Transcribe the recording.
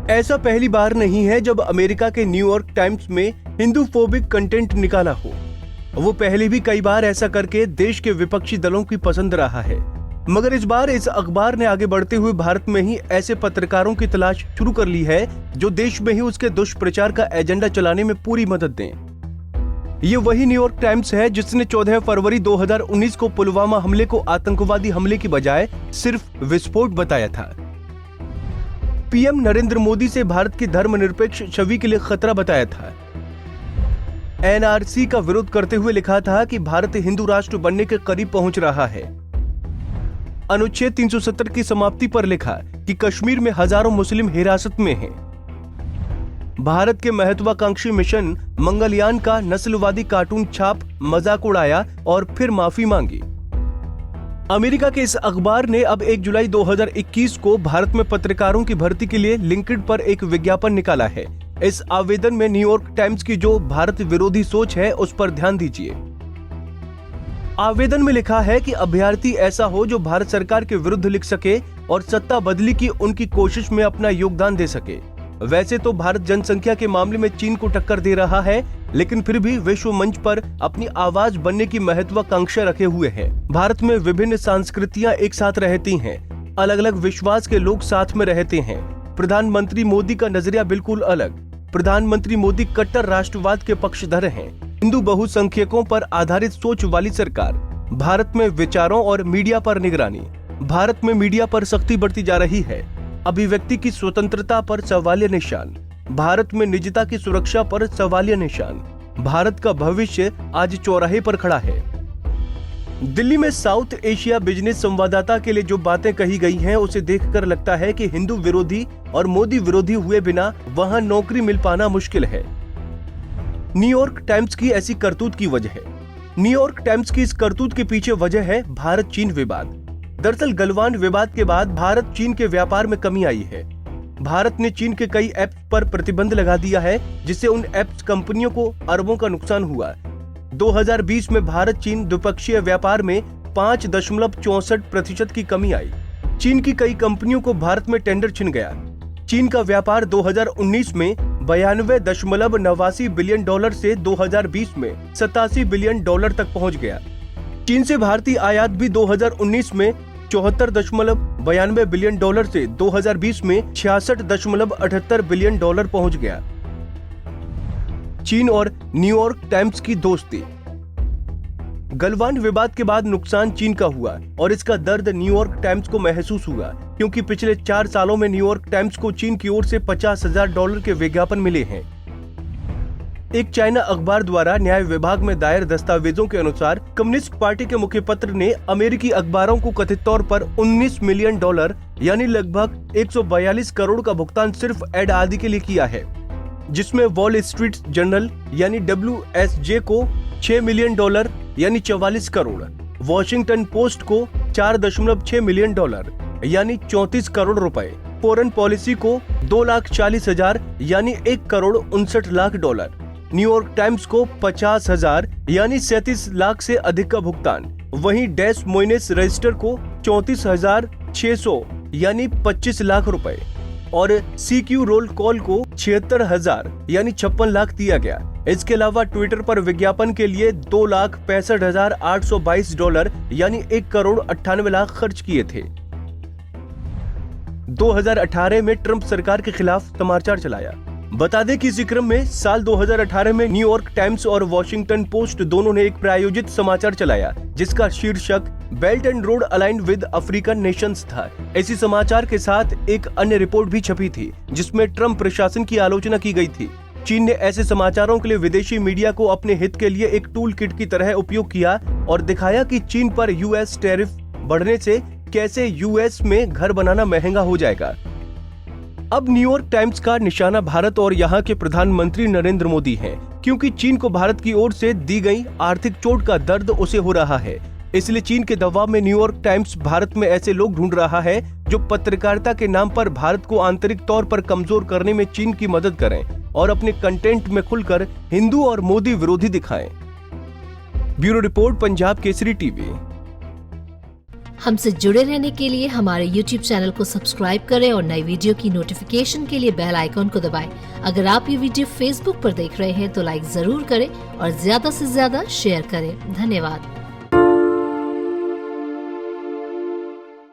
ऐसा पहली बार नहीं है जब अमेरिका के न्यूयॉर्क टाइम्स में हिंदूफोबिक कंटेंट निकाला हो। वो पहले भी कई बार ऐसा करके देश के विपक्षी दलों की पसंद रहा है, मगर इस बार इस अखबार ने आगे बढ़ते हुए भारत में ही ऐसे पत्रकारों की तलाश शुरू कर ली है जो देश में ही उसके दुष्प्रचार का एजेंडा चलाने में पूरी मदद दें। ये वही न्यूयॉर्क टाइम्स है जिसने 14 फरवरी 2019 को पुलवामा हमले को आतंकवादी हमले की बजाय सिर्फ विस्फोट बताया था। पीएम नरेंद्र मोदी से भारत की धर्मनिरपेक्ष छवि के लिए खतरा बताया था। एनआरसी का विरोध करते हुए लिखा था कि भारत हिंदू राष्ट्र बनने के करीब पहुंच रहा है। अनुच्छेद 370 की समाप्ति पर लिखा कि कश्मीर में हजारों मुस्लिम हिरासत में हैं। भारत के महत्वाकांक्षी मिशन मंगलयान का नस्लवादी कार्टून छाप मजाक उड़ाया और फिर माफी मांगी। अमेरिका के इस अखबार ने अब 1 जुलाई 2021 को भारत में पत्रकारों की भर्ती के लिए लिंक्डइन पर एक विज्ञापन निकाला है। इस आवेदन में न्यूयॉर्क टाइम्स की जो भारत विरोधी सोच है उस पर ध्यान दीजिए। आवेदन में लिखा है कि अभ्यर्थी ऐसा हो जो भारत सरकार के विरुद्ध लिख सके और सत्ता बदली की उनकी कोशिश में अपना योगदान दे सके। वैसे तो भारत जनसंख्या के मामले में चीन को टक्कर दे रहा है, लेकिन फिर भी विश्व मंच पर अपनी आवाज बनने की महत्वाकांक्षा रखे हुए है। भारत में विभिन्न संस्कृतियां एक साथ रहती हैं, अलग अलग विश्वास के लोग साथ में रहते हैं। प्रधानमंत्री मोदी का नजरिया बिल्कुल अलग। प्रधानमंत्री मोदी कट्टर राष्ट्रवाद के पक्षधर हैं। हिंदू बहुसंख्यकों पर आधारित सोच वाली सरकार। भारत में विचारों और मीडिया पर निगरानी। भारत में मीडिया पर सख्ती बढ़ती जा रही है। अभिव्यक्ति की स्वतंत्रता पर सवालिया निशान। भारत में निजता की सुरक्षा पर सवालिया निशान। भारत का भविष्य आज चौराहे पर खड़ा है। दिल्ली में साउथ एशिया बिजनेस संवाददाता के लिए जो बातें कही गई हैं, उसे देखकर लगता है कि हिंदू विरोधी और मोदी विरोधी हुए बिना वहां नौकरी मिल पाना मुश्किल है। न्यूयॉर्क टाइम्स की ऐसी करतूत की वजह है। न्यूयॉर्क टाइम्स की इस करतूत के पीछे वजह है भारत चीन विवाद। दरअसल गलवान विवाद के बाद भारत चीन के व्यापार में कमी आई है। भारत ने चीन के कई ऐप्स पर प्रतिबंध लगा दिया है, जिससे उन ऐप्स कंपनियों को अरबों का नुकसान हुआ। 2020 में भारत चीन द्विपक्षीय व्यापार में 5.64% की कमी आई। चीन की कई कंपनियों को भारत में टेंडर छिन गया। चीन का व्यापार 2019 में $92.89 बिलियन से 2020 में $87 बिलियन तक पहुंच गया। चीन से भारतीय आयात भी 2019 में $74.92 बिलियन से 2020 में $66.78 बिलियन पहुंच गया। चीन और न्यूयॉर्क टाइम्स की दोस्ती। गलवान विवाद के बाद नुकसान चीन का हुआ और इसका दर्द न्यूयॉर्क टाइम्स को महसूस हुआ, क्योंकि पिछले 4 सालों में न्यूयॉर्क टाइम्स को चीन की ओर से $50,000 के विज्ञापन मिले हैं। एक चाइना अखबार द्वारा न्याय विभाग में दायर दस्तावेजों के अनुसार कम्युनिस्ट पार्टी के मुखपत्र ने अमेरिकी अखबारों को कथित तौर पर $19 मिलियन यानी लगभग 142 करोड़ का भुगतान सिर्फ एड आदि के लिए किया है, जिसमें वॉल स्ट्रीट जर्नल यानी WSJ को $6 मिलियन यानी 44 करोड़, वॉशिंगटन पोस्ट को $4.6 मिलियन यानी 34 करोड़ रुपए, फॉरेन पॉलिसी को 2,40,000 यानी $1 करोड़ 59 लाख, न्यूयॉर्क टाइम्स को 50,000 यानी 37 लाख से अधिक का भुगतान। वहीं डेस मोइनेस रजिस्टर को 34,600 यानी 25 लाख रुपए और CQ रोल कॉल को 76,000 यानी 56 लाख दिया गया। इसके अलावा ट्विटर पर विज्ञापन के लिए $2,65,822 यानी $1 करोड़ 98 लाख खर्च किए थे। 2018 में ट्रंप सरकार के खिलाफ समाचार चलाया। बता दें कि इसी क्रम में साल 2018 में न्यूयॉर्क टाइम्स और वॉशिंगटन पोस्ट दोनों ने एक प्रायोजित समाचार चलाया, जिसका शीर्षक belt and road aligned with African Nations था। इसी समाचार के साथ एक अन्य रिपोर्ट भी छपी थी, जिसमें ट्रंप प्रशासन की आलोचना की गई थी। चीन ने ऐसे समाचारों के लिए विदेशी मीडिया को अपने हित के लिए एक टूल किट की तरह उपयोग किया और दिखाया कि चीन पर US टैरिफ बढ़ने से कैसे US में घर बनाना महंगा हो जाएगा। अब न्यूयॉर्क टाइम्स का निशाना भारत और यहाँ के प्रधानमंत्री नरेंद्र मोदी हैं, क्योंकि चीन को भारत की ओर से दी गई आर्थिक चोट का दर्द उसे हो रहा है। इसलिए चीन के दबाव में न्यूयॉर्क टाइम्स भारत में ऐसे लोग ढूंढ रहा है जो पत्रकारिता के नाम पर भारत को आंतरिक तौर पर कमजोर करने में चीन की मदद करें और अपने कंटेंट में खुलकर हिंदू और मोदी विरोधी दिखाएं। Bureau report, Punjab Kesari TV. हमसे जुड़े रहने के लिए हमारे YouTube चैनल को सब्सक्राइब करें और नई वीडियो की नोटिफिकेशन के लिए बेल आइकॉन को दबाएं। अगर आप ये वीडियो Facebook पर देख रहे हैं तो लाइक जरूर करें और ज्यादा से ज्यादा शेयर करें। धन्यवाद।